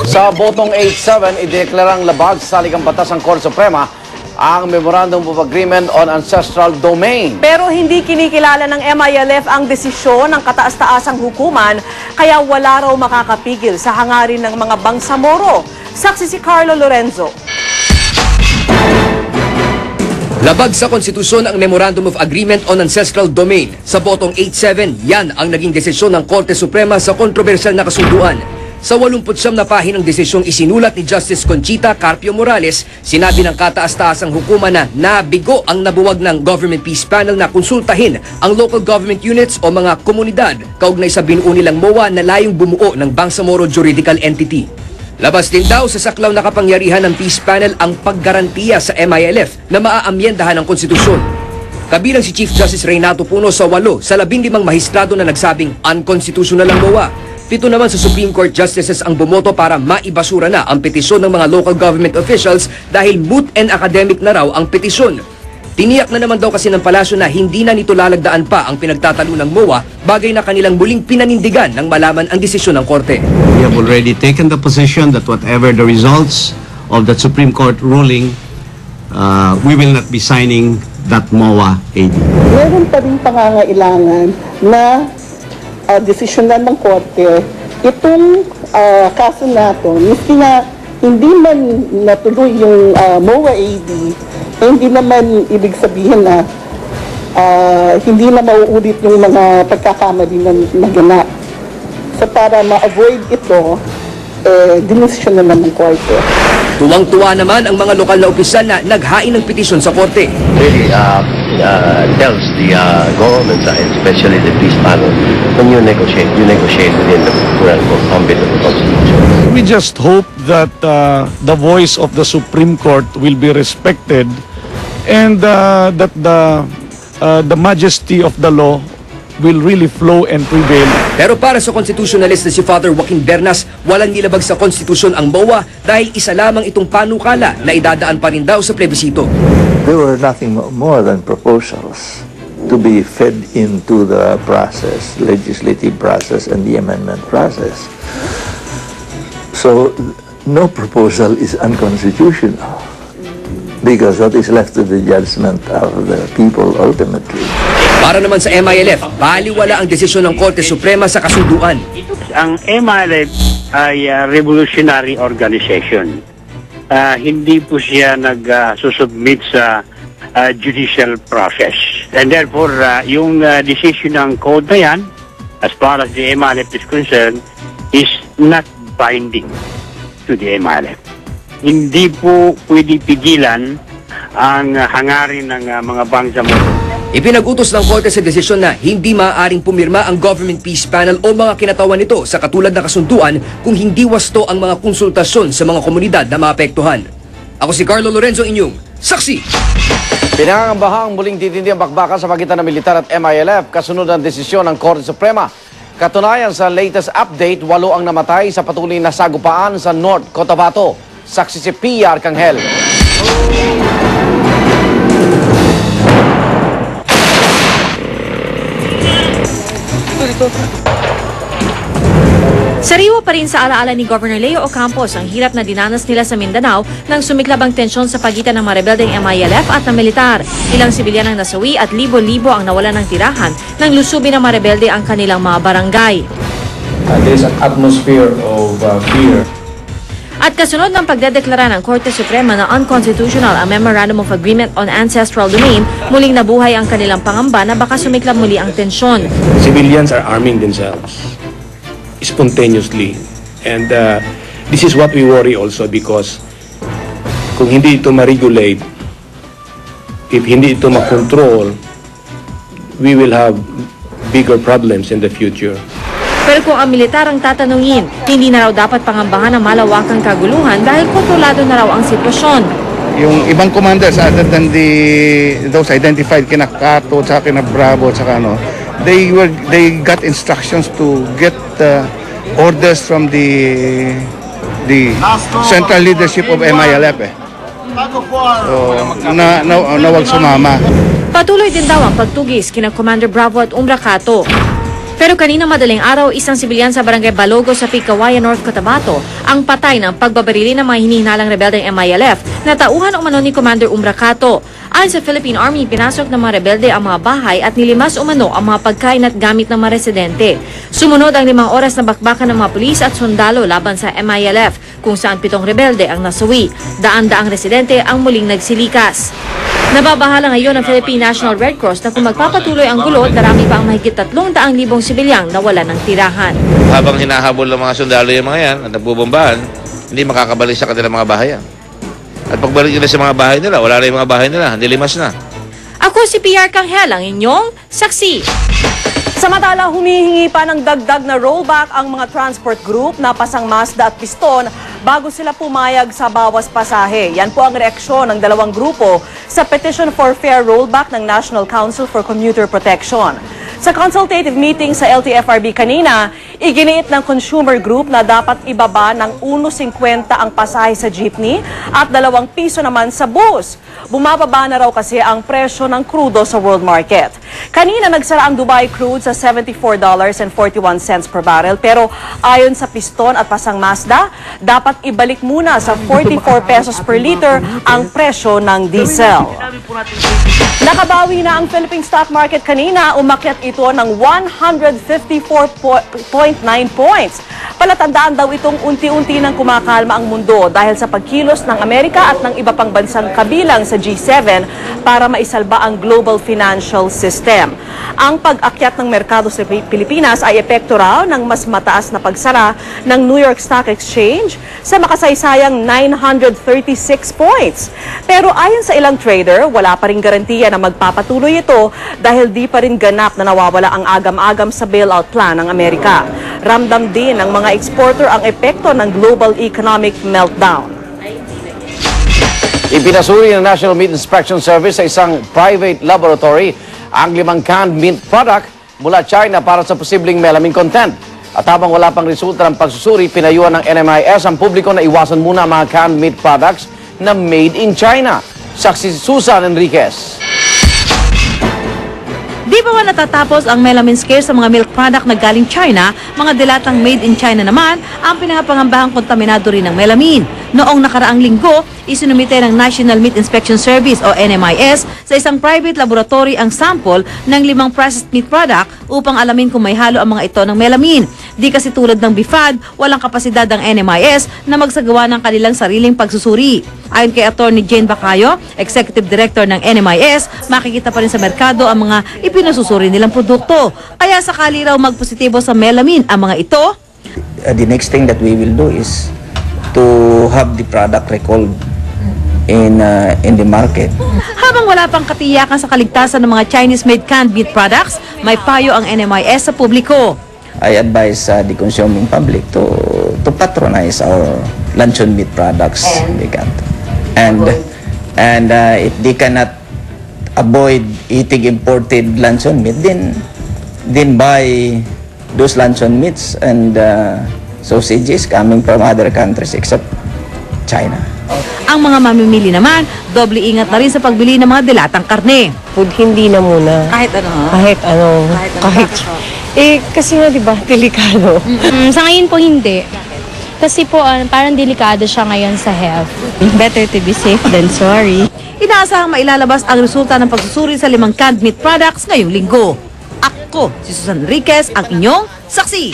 Sa botong 8-7, ideklarang labag sa saligang batas ng Korte Suprema ang Memorandum of Agreement on Ancestral Domain. Pero hindi kinikilala ng MILF ang desisyon ng kataas-taasang hukuman, kaya wala raw makakapigil sa hangarin ng mga Bangsamoro. Saksi si Carlo Lorenzo. Labag sa konstitusyon ang Memorandum of Agreement on Ancestral Domain. Sa botong 8-7, yan ang naging desisyon ng Korte Suprema sa kontrobersyal na kasunduan. Sa 89 na pahinang desisyong isinulat ni Justice Conchita Carpio Morales, sinabi ng kataas-taasang hukuman na nabigo ang nabuwag ng Government Peace Panel na konsultahin ang local government units o mga komunidad kaugnay sa binuo nilang MOA na layong bumuo ng Bangsamoro Juridical Entity. Labas din daw sa saklaw na kapangyarihan ng Peace Panel ang paggarantiya sa MILF na maaamyendahan ang konstitusyon. Kabilang si Chief Justice Reynato Puno sa 8 sa 15 mahistrado na nagsabing unconstitutional ang MOA. 7 naman sa Supreme Court Justices ang bumoto para maibasura na ang petisyon ng mga local government officials dahil moot and academic na raw ang petisyon. Tiniyak na naman daw kasi ng palasyo na hindi na nito lalagdaan pa ang pinagtatalo ng MOA, bagay na kanilang muling pinanindigan nang malaman ang desisyon ng Korte. We have already taken the position that whatever the results of that Supreme Court ruling, we will not be signing that MOA AD. Meron pa rin pangangailangan na desisyonan ng Korte itong kaso nato, miski na hindi man natuloy yung MOA AD, hindi naman ibig sabihin na hindi na mauulit yung mga pagkakamali na naganap. So para ma-avoid ito, dinisyon na ng Korte. Tuwang-tuwa naman ang mga lokal na opisyal na naghain ng petisyon sa Korte. Really tells the government side, especially the peace panel, when you negotiate within the ambit of the Constitution. We just hope that the voice of the Supreme Court will be respected and that the majesty of the law will really flow and prevail. Pero para sa constitutionalist na si Father Joaquin Bernas, walang nilabag sa konstitusyon ang MOA dahil isa lamang itong panukala na idadaan pa rin daw sa plebisito. They were nothing more than proposals to be fed into the process, legislative process and the amendment process. So no proposal is unconstitutional because that is left to the judgment of the people ultimately. Para naman sa MILF, baliwala ang desisyon ng Korte Suprema sa kasunduan. Ang MILF ay revolutionary organization. Hindi po siya nagsusubmit sa judicial process. And therefore, yung decision ng code na yan, as far as the MILF is concerned, is not binding to the MILF. Hindi po pwede pigilan ang hangarin ng mga Bangsamoro. Ipinag-utos ng Korte sa desisyon na hindi maaaring pumirma ang Government Peace Panel o mga kinatawan nito sa katulad na kasunduan kung hindi wasto ang mga konsultasyon sa mga komunidad na maapektuhan. Ako si Carlo Lorenzo, inyong saksi! Pinangangambahang muling titindi ang bakbakan sa pagitan ng militar at MILF kasunod ng desisyon ng Korte Suprema. Katunayan sa latest update, 8 ang namatay sa patuloy na sagupaan sa North Cotabato. Saksi si Pia Arcangel. Sariwa pa rin sa alaala ni Governor Leo Ocampos ang hirap na dinanas nila sa Mindanao nang sumiklab ang tensyon sa pagitan ng mga rebeldeng MILF at ng militar. Ilang sibilyan ang nasawi at libo-libo ang nawalan ng tirahan nang lusubin ng mga rebelde ang kanilang mga barangay. There's an atmosphere of fear. At kasunod ng pagdedeklara ng Korte Suprema na unconstitutional ang Memorandum of Agreement on Ancestral Domain, muling nabuhay ang kanilang pangamba na baka sumiklab muli ang tensyon. Civilians are arming themselves spontaneously. And this is what we worry also because kung hindi ito ma-regulate, if hindi ito ma-control, we will have bigger problems in the future. Pero kung ang militar ang tatanungin, hindi na raw dapat pangambahan ng malawakang kaguluhan dahil kontrolado na raw ang sitwasyon. Yung ibang commanders other than those identified kina Kato, tsaka kina Bravo, tsaka they got instructions to get orders from the central leadership of MILF. So, nawag sumama. Patuloy din daw ang pagtugis kina Commander Bravo at Umbra Kato. Pero kanina madaling araw, isang sibilyan sa barangay Balogo sa Pigcawayan, North Cotabato ang patay ng pagbabarili ng mga hinihinalang rebeldeng MILF na tauhan umano ni Commander Umbracato. Ayon sa Philippine Army, pinasok ng mga rebelde ang mga bahay at nilimas umano ang mga pagkain at gamit ng mga residente. Sumunod ang 5 oras na bakbakan ng mga pulis at sundalo laban sa MILF kung saan 7 rebelde ang nasawi. Daan-daang residente ang muling nagsilikas. Nababahala ngayon ang Philippine National Red Cross na kung magpapatuloy ang gulo, darami pa ang mahigit 300,000 sibilyang nawala ng tirahan. Habang hinahabol ng mga sundalo yung mga yan at nagbubombahan, hindi makakabalik sa kanilang mga bahay yan. At pagbalik nila sa mga bahay nila, wala na yung mga bahay nila, nilimas na. Ako si PR Kanghel, ang inyong saksi. Samantala, humihingi pa ng dagdag na rollback ang mga transport group na pasang Mazda at Piston bago sila pumayag sa bawas pasahe. Yan po ang reaksyon ng dalawang grupo sa petition for fair rollback ng National Council for Commuter Protection. Sa consultative meeting sa LTFRB kanina, iginiit ng consumer group na dapat ibaba ng 1.50 ang pasahe sa jeepney at 2 piso naman sa bus. Bumababa na raw kasi ang presyo ng krudo sa world market. Kanina nagsara ang Dubai crude sa $74.41 per barrel, pero ayon sa Piston at pasang Mazda, dapat ibalik muna sa 44 pesos per liter ang presyo ng diesel. Nakabawi na ang Philippine stock market kanina, umakyat ito ng 154.9 points. Palatandaan daw itong unti-unti nang kumakalma ang mundo dahil sa pagkilos ng Amerika at ng iba pang bansang kabilang sa G7 para maisalba ang global financial system. Ang pag-akyat ng merkado sa Pilipinas ay epekto raw ng mas mataas na pagsara ng New York Stock Exchange sa makasaysayang 936 points. Pero ayon sa ilang trader, wala pa rin garantiya na magpapatuloy ito dahil di pa rin ganap na nawawala ang agam-agam sa bailout plan ng Amerika. Ramdam din ng mga exporter ang epekto ng global economic meltdown. Ipinasuri ng National Meat Inspection Service sa isang private laboratory ang 5 canned meat product mula China para sa posibleng melamine content. At habang wala pang resulta ng pagsusuri, pinayuhan ng NMIS ang publiko na iwasan muna ang mga canned meat products na made in China. Saksi Susan Enriquez. Di ba nga natatapos ang melamine scare sa mga milk product na galing China, mga dilatang made in China naman ang pinapangambahang kontaminado rin ng melamine. Noong nakaraang linggo, isinumite ng National Meat Inspection Service o NMIS sa isang private laboratory ang sample ng 5 processed meat product upang alamin kung may halo ang mga ito ng melamine. Di kasi tulad ng BIFAD, walang kapasidad ang NMIS na magsagawa ng kanilang sariling pagsusuri. Ayon kay Attorney Jane Bacayo, Executive Director ng NMIS, makikita pa rin sa merkado ang mga ipinasusuri nilang produkto. Kaya sakali raw magpositibo sa melamine ang mga ito, the next thing that we will do is to have the product recalled in the market. Habang wala pang katiyakan sa kaligtasan ng mga Chinese-made canned meat products, may payo ang NMIS sa publiko. I advise the consuming public to patronize our luncheon meat products. And if they cannot avoid eating imported luncheon meat, then buy those luncheon meats and sausages coming from other countries except China. Ang mga mamimili naman, doble ingat na rin sa pagbili ng mga dilatang karne. Food, hindi na muna. Kahit ano? Kahit kasi nga, di ba, delikado. Sa ngayon po, hindi. Kasi po, parang delikado siya ngayon sa health. Better to be safe than sorry. Inaasahang mailalabas ang resulta ng pagsusuri sa 5 canned meat products ngayong linggo. Ako, si Susan Enriquez, ang inyong saksi.